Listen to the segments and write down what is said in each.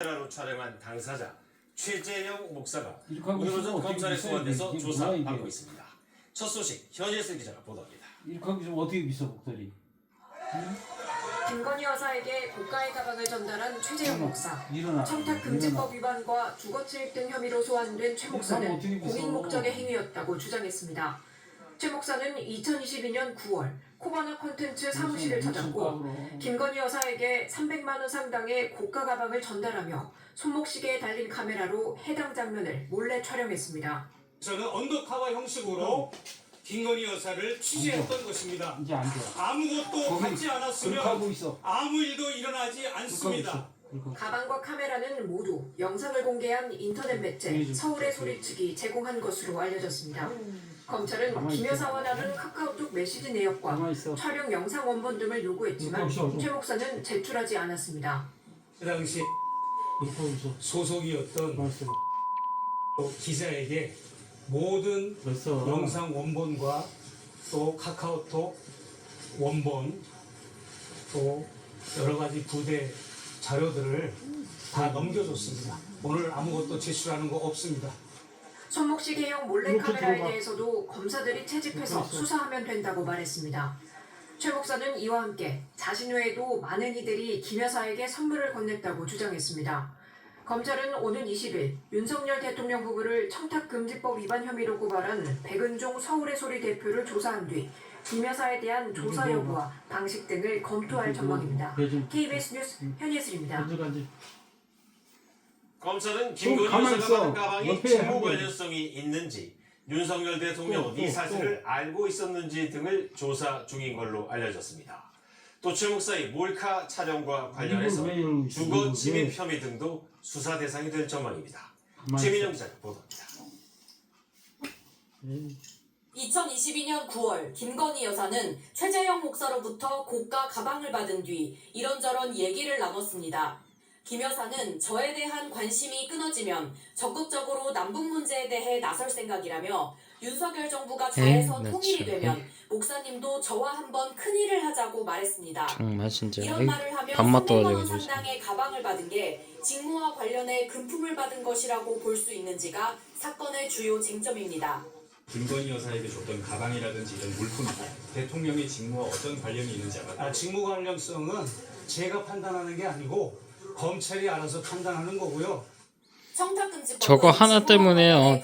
로 촬영한 당사자 최재형 목사가 오늘 오전 검찰에 소환돼서 조사받고 있습니다. 첫 소식 현예슬 기자가 보도합니다. 이렇게 하면 좀 어떻게 믿어 목소리? 김건희 여사에게 고가의 가방을 전달한 최재형 목사. 일어나. 청탁금지법 위반과 주거침입 등 혐의로 소환된 최 목사는 공익 목적의 행위였다고 주장했습니다. 최 목사는 2022년 9월 코바나 콘텐츠 사무실을 찾았고 김건희 여사에게 300만 원 상당의 고가 가방을 전달하며 손목시계에 달린 카메라로 해당 장면을 몰래 촬영했습니다. 저는 언더커버 형식으로 김건희 여사를 취재했던 것입니다. 이제 안 돼. 아무것도 받지 않았으면 하고 있어. 아무 일도 일어나지 않습니다. 가방과 카메라는 모두 영상을 공개한 인터넷 매체 서울의 소리 측이 제공한 것으로 알려졌습니다. 검찰은 김 여사와 나눈 카카오톡 메시지 내역과 촬영 영상 원본 등을 요구했지만 최 목사는 제출하지 않았습니다. 그 당시 소속이었던 기자에게 모든 영상 원본과 또 카카오톡 원본 또 여러 가지 부대 자료들을 다 넘겨줬습니다. 오늘 아무것도 제출하는 거 없습니다. 손목시계형 몰래카메라에 대해서도 검사들이 채집해서 수사하면 된다고 말했습니다. 최 목사는 이와 함께 자신 외에도 많은 이들이 김 여사에게 선물을 건넸다고 주장했습니다. 검찰은 오는 20일 윤석열 대통령 부부를 청탁금지법 위반 혐의로 고발한 백은종 서울의 소리 대표를 조사한 뒤 김 여사에 대한 조사 여부와 방식 등을 검토할 전망입니다. KBS 뉴스 현예슬입니다. 검찰은 김건희 여사가 받은 가방이 직무 관련성이 있는지 윤석열 대통령은 이 사실을 알고 있었는지 등을 조사 중인 걸로 알려졌습니다. 또 최 목사의 몰카 촬영과 관련해서 주거 침입 혐의 등도 수사 대상이 될 전망입니다. 최민영 기자가 보도합니다. 2022년 9월 김건희 여사는 최재형 목사로부터 고가 가방을 받은 뒤 이런저런 얘기를 나눴습니다. 김 여사는 저에 대한 관심이 끊어지면 적극적으로 남북 문제에 대해 나설 생각이라며 윤석열 정부가 잘해서 통일이 되면 목사님도 저와 한번 큰일을 하자고 말했습니다. 정말 진짜 이런 말을 하며 300만 원 상당의 가방을 받은 게 직무와 관련해 금품을 받은 것이라고 볼 수 있는지가 사건의 주요 쟁점입니다. 김건희 여사에게 줬던 가방이라든지 이런 물품 대통령의 직무와 어떤 관련이 있는지 알아요? 직무 관련성은 제가 판단하는 게 아니고 검찰이 알아서 판단하는 거고요. 저거 하나 때문에요.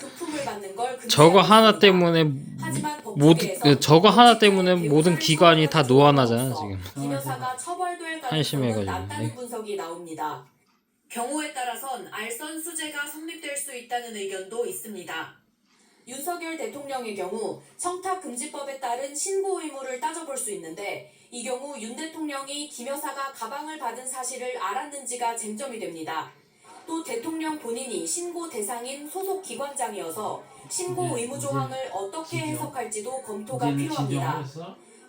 저거 하나 때문에 저거 하나 때문에 모든 기관이 다 노안하잖아 지금. 김 여사가 처벌될 가능성은 낮다는 분석이 나옵니다. 경우에 따라선 알선 수재가 성립될 수 있다는 의견도 있습니다. 윤석열 대통령의 경우 청탁금지법에 따른 신고 의무를 따져볼 수 있는데 이 경우 윤 대통령이 김 여사가 가방을 받은 사실을 알았는지가 쟁점이 됩니다. 또 대통령 본인이 신고 대상인 소속 기관장이어서 신고 의무 조항을 어떻게 해석할지도 검토가 필요합니다.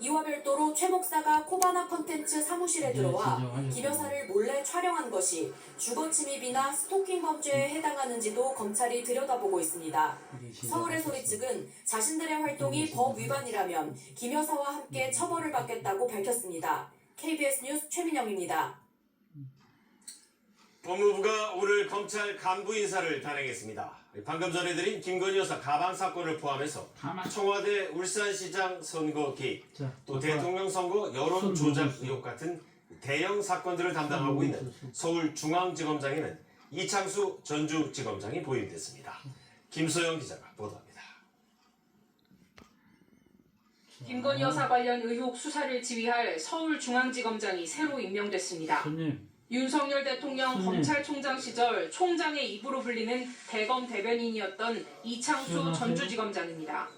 이와 별도로 최 목사가 코바나 콘텐츠 사무실에 들어와 김 여사를 몰래 촬영한 것이 주거 침입이나 스토킹 범죄에 해당하는지도 검찰이 들여다보고 있습니다. 서울의 소리 측은 자신들의 활동이 법 위반이라면 김 여사와 함께 처벌을 받겠다고 밝혔습니다. KBS 뉴스 최민영입니다. 법무부가 오늘 검찰 간부 인사를 단행했습니다. 방금 전해드린 김건희 여사 가방 사건을 포함해서 청와대 울산시장 선거 개입, 또 대통령 선거 여론 조작 의혹 같은 대형 사건들을 담당하고 있는 서울중앙지검장에는 이창수 전주지검장이 보임됐습니다. 김소영 기자가 보도합니다. 김건희 여사 관련 의혹 수사를 지휘할 서울중앙지검장이 새로 임명됐습니다. 윤석열 대통령 검찰총장 시절 총장의 입으로 불리는 대검 대변인이었던 이창수 전주지검장입니다.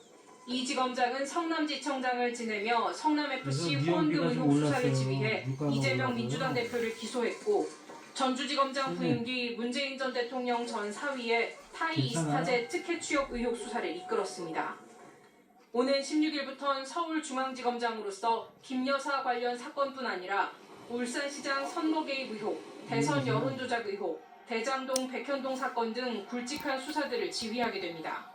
이 지검장은 성남지청장을 지내며 성남FC 후원금 의혹 수사를 지휘해 이재명 민주당 대표를 기소했고 전주지검장 부임 뒤 문재인 전 대통령 전 사위의 타이 이스타제 특혜 취업 의혹 수사를 이끌었습니다. 오는 16일부터는 서울중앙지검장으로서 김 여사 관련 사건뿐 아니라 울산시장 선거 개입 의혹, 대선 여론조작 의혹, 대장동 백현동 사건 등 굵직한 수사들을 지휘하게 됩니다.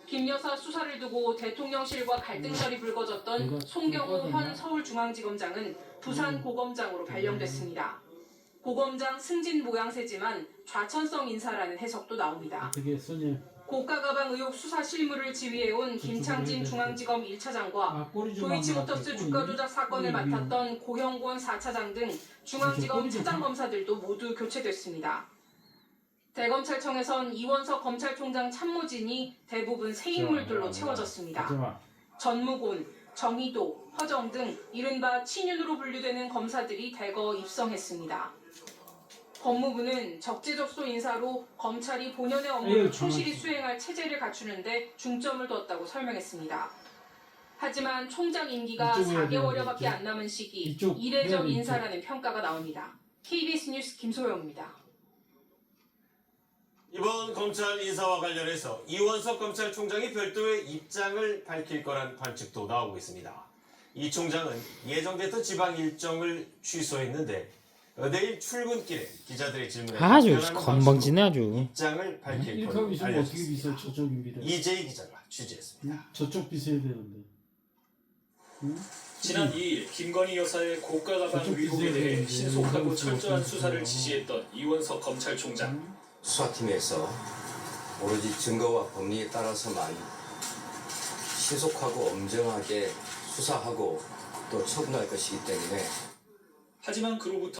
김 여사 수사를 두고 대통령실과 갈등설이 불거졌던 송경호 현 서울중앙지검장은 부산고검장으로 발령됐습니다. 고검장 승진 모양새지만 좌천성 인사라는 해석도 나옵니다. 어떻게 손님? 고가 가방 의혹 수사 실무를 지휘해온 김창진 중앙지검 1차장과 도이치모터스 주가 조작 사건을 맡았던 고형권 4차장 등 중앙지검 차장검사들도 모두 교체됐습니다. 대검찰청에선 이원석 검찰총장 참모진이 대부분 새 인물들로 채워졌습니다. 전무곤, 정의도, 허정 등 이른바 친윤으로 분류되는 검사들이 대거 입성했습니다. 법무부는 적재적소 인사로 검찰이 본연의 업무를 충실히 수행할 체제를 갖추는데 중점을 뒀다고 설명했습니다. 하지만 총장 임기가 4개월여밖에 안 남은 시기 이례적 인사라는 평가가 나옵니다. KBS 뉴스 김소영입니다. 이번 검찰 인사와 관련해서 이원석 검찰총장이 별도의 입장을 밝힐 거란 관측도 나오고 있습니다. 이 총장은 예정됐던 지방 일정을 취소했는데 내일 출근길에 기자들의 질문에 아주 건방지네 아주. 입장을 밝힐 이렇게 것으로 하고 있으면 어떻게 알려졌습니다. 비서 저쪽 인비를? 이재희 기자가 취재했습니다. 저쪽 비서야 되는데. 지난 2일 김건희 여사의 고가 가방 의혹에 대해 신속하고 철저한 수사를 지시했던 이원석 검찰총장. 수사팀에서 오로지 증거와 법리에 따라서만 신속하고 엄정하게 수사하고 또 처분할 것이기 때문에 하지만 그로부터